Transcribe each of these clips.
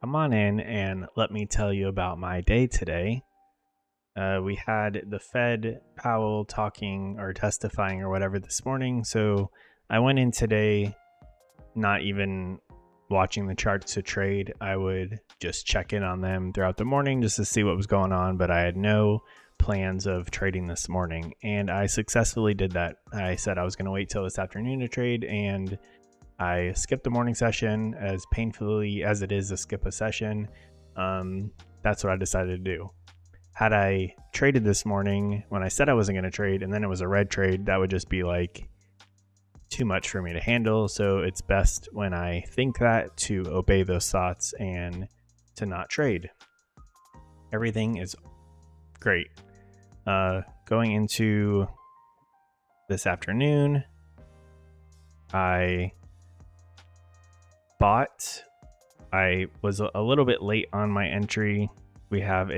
Come on in and let me tell you about my day today. We had the Fed Powell talking or testifying or whatever this morning. So I went in today not even watching the charts to trade. I would just check in on them throughout the morning just to see what was going on. But I had no plans of trading this morning. And I successfully did that. I said I was going to wait till this afternoon to trade, and I skipped the morning session, as painfully as it is to skip a session. That's what I decided to do. Had I traded this morning when I said I wasn't going to trade and then it was a red trade, that would just be like too much for me to handle. So it's best when I think that to obey those thoughts and to not trade. Everything is great. Going into this afternoon, I bought. I was a little bit late on my entry. We have let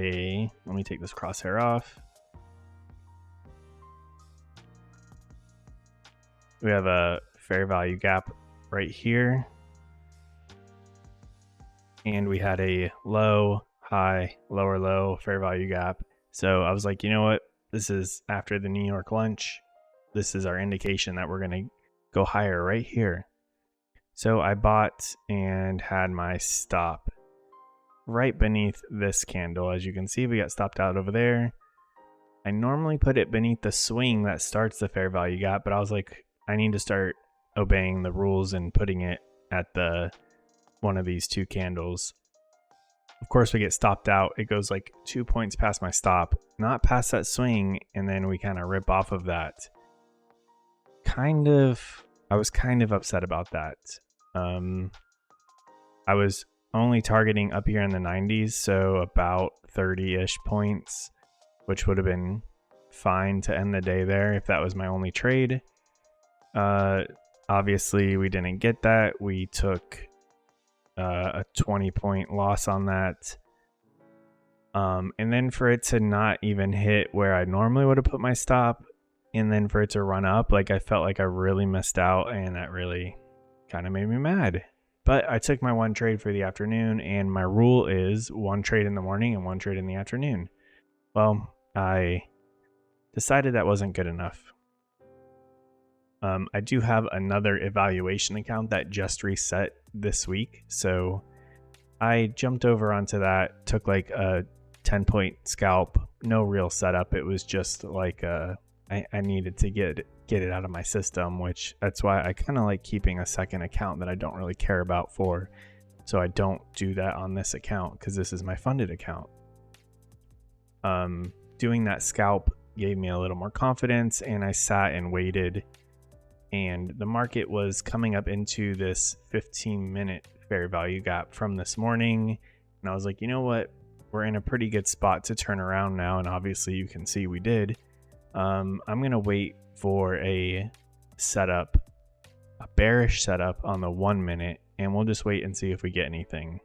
me take this crosshair off. We have a fair value gap right here. And we had a low, high, lower, low, fair value gap. So I was like, you know what? This is after the New York lunch. This is our indication that we're going to go higher right here. So I bought and had my stop right beneath this candle. As you can see, we got stopped out over there. I normally put it beneath the swing that starts the fair value gap, but I was like, I need to start obeying the rules and putting it at one of these two candles. Of course, we get stopped out. It goes like 2 points past my stop, not past that swing, and then we kind of rip off of that. I was kind of upset about that. I was only targeting up here in the 90s, so about 30-ish points, which would have been fine to end the day there if that was my only trade. Obviously, we didn't get that. We took a 20-point loss on that. And then for it to not even hit where I normally would have put my stop, and then for it to run up, like I felt like I really missed out, and that really kind of made me mad. But I took my one trade for the afternoon, and my rule is one trade in the morning and one trade in the afternoon. Well, I decided that wasn't good enough. I do have another evaluation account that just reset this week, so I jumped over onto that, took like a 10-point scalp, no real setup. It was just like I needed to get it out of my system, which that's why I kind of like keeping a second account that I don't really care about for. So I don't do that on this account because this is my funded account. Doing that scalp gave me a little more confidence, and I sat and waited, and the market was coming up into this 15-minute fair value gap from this morning. And I was like, you know what? We're in a pretty good spot to turn around now. And obviously you can see we did. I'm going to wait for a setup, a bearish setup on the 1 minute, and we'll just wait and see if we get anything.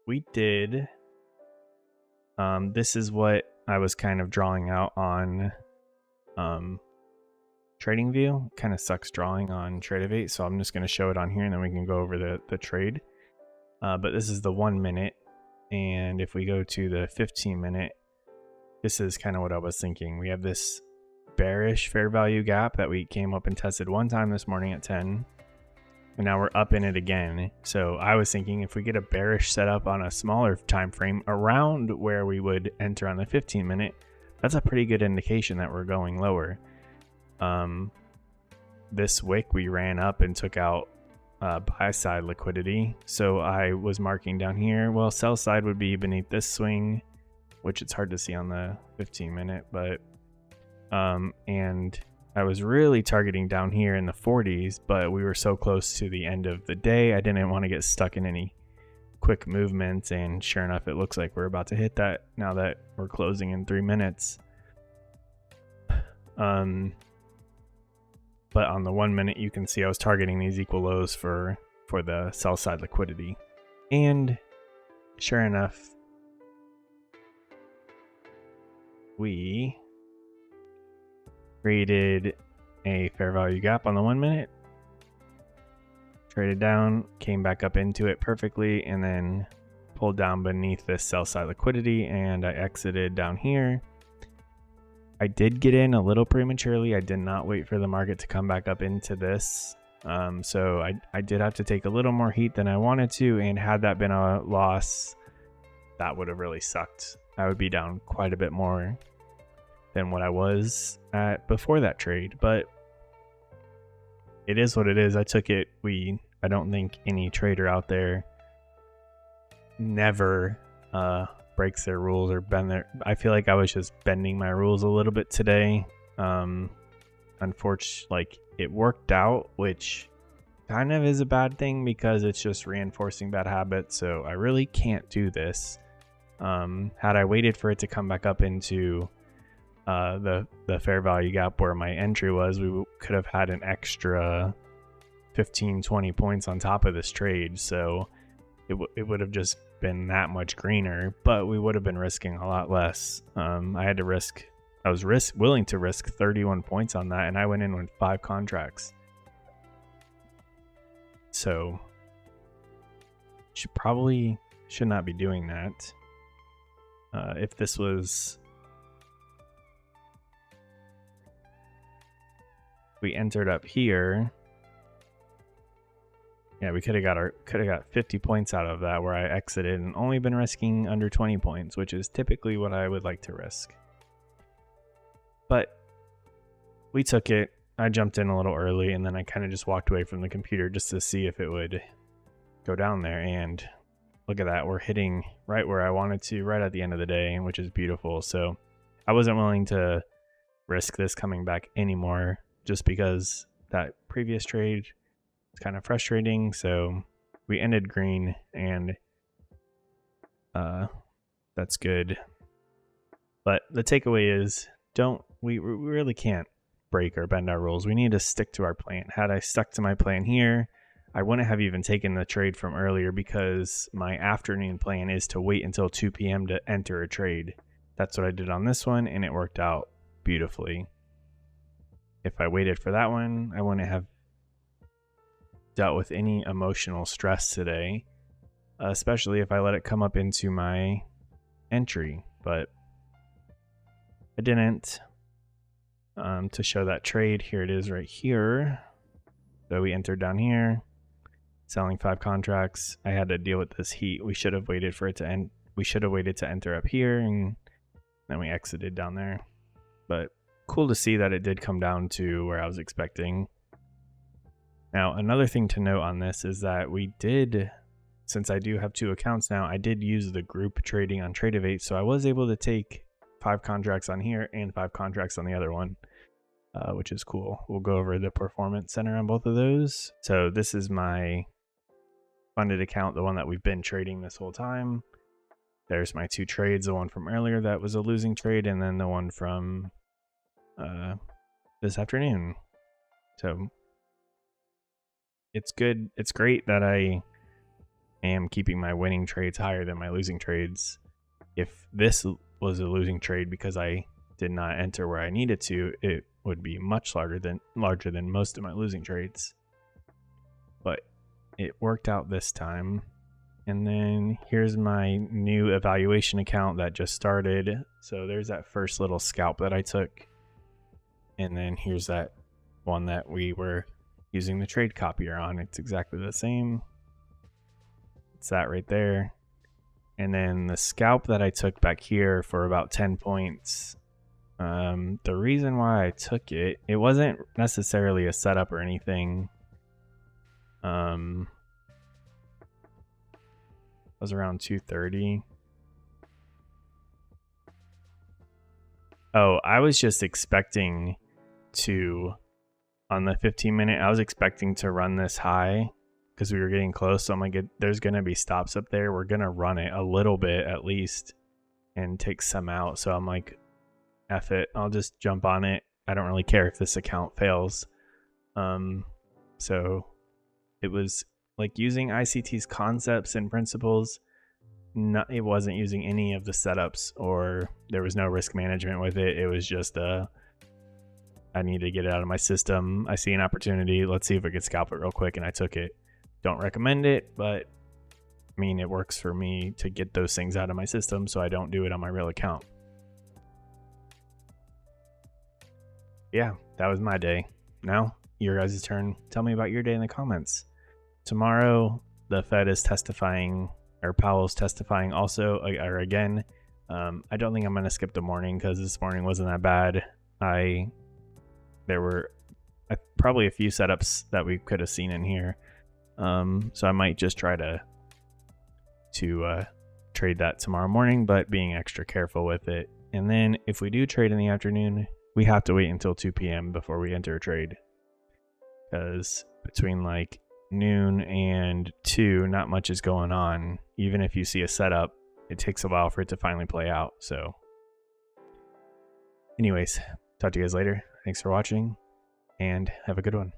We did. This is what I was kind of drawing out on TradingView. Kind of sucks drawing on Tradervue, so I'm just going to show it on here and then we can go over the trade. But this is the 1 minute, and if we go to the 15-minute, this is kind of what I was thinking. We have this bearish fair value gap that we came up and tested one time this morning at 10, and now we're up in it again. So I was thinking if we get a bearish setup on a smaller time frame around where we would enter on the 15-minute, that's a pretty good indication that we're going lower. This wick we ran up and took out buy side liquidity, so I was marking down here. Well, sell side would be beneath this swing, which it's hard to see on the 15-minute, but and I was really targeting down here in the 40s, but we were so close to the end of the day, I didn't want to get stuck in any quick movements, and sure enough, it looks like we're about to hit that now that we're closing in 3 minutes. But on the 1 minute, you can see I was targeting these equal lows for the sell side liquidity. And sure enough, we created a fair value gap on the 1 minute. traded down, came back up into it perfectly, and then pulled down beneath this sell side liquidity, and I exited down here. I did get in a little prematurely. I did not wait for the market to come back up into this. So I did have to take a little more heat than I wanted to, and had that been a loss, that would have really sucked. I would be down quite a bit more than what I was at before that trade, but it is what it is. I took it. I don't think any trader out there never breaks their rules or bend their. I feel like I was just bending my rules a little bit today. Unfortunately, like, it worked out, which kind of is a bad thing because it's just reinforcing bad habits. So I really can't do this. Had I waited for it to come back up into the fair value gap where my entry was, we could have had an extra 15-20 points on top of this trade. So it would have just been that much greener, but we would have been risking a lot less. I was willing to risk 31 points on that, and I went in with 5 contracts. So should not be doing that. If this was, we entered up here, yeah, we could have got 50 points out of that, where I exited and only been risking under 20 points, which is typically what I would like to risk. But we took it. I jumped in a little early, and then I kind of just walked away from the computer just to see if it would go down there. And look at that, we're hitting right where I wanted to, right at the end of the day, which is beautiful. So I wasn't willing to risk this coming back anymore, just because that previous trade was kind of frustrating. So we ended green, and that's good. But the takeaway is, we really can't break or bend our rules. We need to stick to our plan. Had I stuck to my plan here, I wouldn't have even taken the trade from earlier, because my afternoon plan is to wait until 2 p.m. to enter a trade. That's what I did on this one, and it worked out beautifully. If I waited for that one, I wouldn't have dealt with any emotional stress today, especially if I let it come up into my entry. But I didn't. To show that trade, here it is right here. So we entered down here, selling 5 contracts. I had to deal with this heat. We should have waited for it to end. We should have waited to enter up here, and then we exited down there. But cool to see that it did come down to where I was expecting. Now, another thing to note on this is that we did, since I do have 2 accounts now, I did use the group trading on Tradervue, so I was able to take 5 contracts on here and 5 contracts on the other one, which is cool. We'll go over the performance center on both of those. So this is my funded account, the one that we've been trading this whole time. There's my 2 trades, the one from earlier that was a losing trade, and then the one from this afternoon. So it's good. It's great that I am keeping my winning trades higher than my losing trades. If this was a losing trade because I did not enter where I needed to, it would be much larger than most of my losing trades. But it worked out this time. And then here's my new evaluation account that just started. So there's that first little scalp that I took. And then here's that one that we were using the trade copier on. It's exactly the same. It's that right there. And then the scalp that I took back here for about 10 points. The reason why I took it, it wasn't necessarily a setup or anything. It was around 230. Oh, I was just expecting to, on the 15-minute, I was expecting to run this high because we were getting close. So I'm like, there's going to be stops up there. We're going to run it a little bit at least and take some out. So I'm like, F it. I'll just jump on it. I don't really care if this account fails. So it was like using ICT's concepts and principles. It wasn't using any of the setups, or there was no risk management with it. It was just I need to get it out of my system. I see an opportunity. Let's see if we can scalp it real quick. And I took it. Don't recommend it, but I mean, it works for me to get those things out of my system so I don't do it on my real account. Yeah, that was my day. Now, your guys' turn. Tell me about your day in the comments. Tomorrow, the Fed is testifying, or Powell's testifying also, or again. I don't think I'm going to skip the morning because this morning wasn't that bad. There were probably a few setups that we could have seen in here. So I might just try to trade that tomorrow morning, but being extra careful with it. And then if we do trade in the afternoon, we have to wait until 2 p.m. before we enter a trade, because between like noon and 2, not much is going on. Even if you see a setup, it takes a while for it to finally play out. So anyways, talk to you guys later. Thanks for watching and have a good one.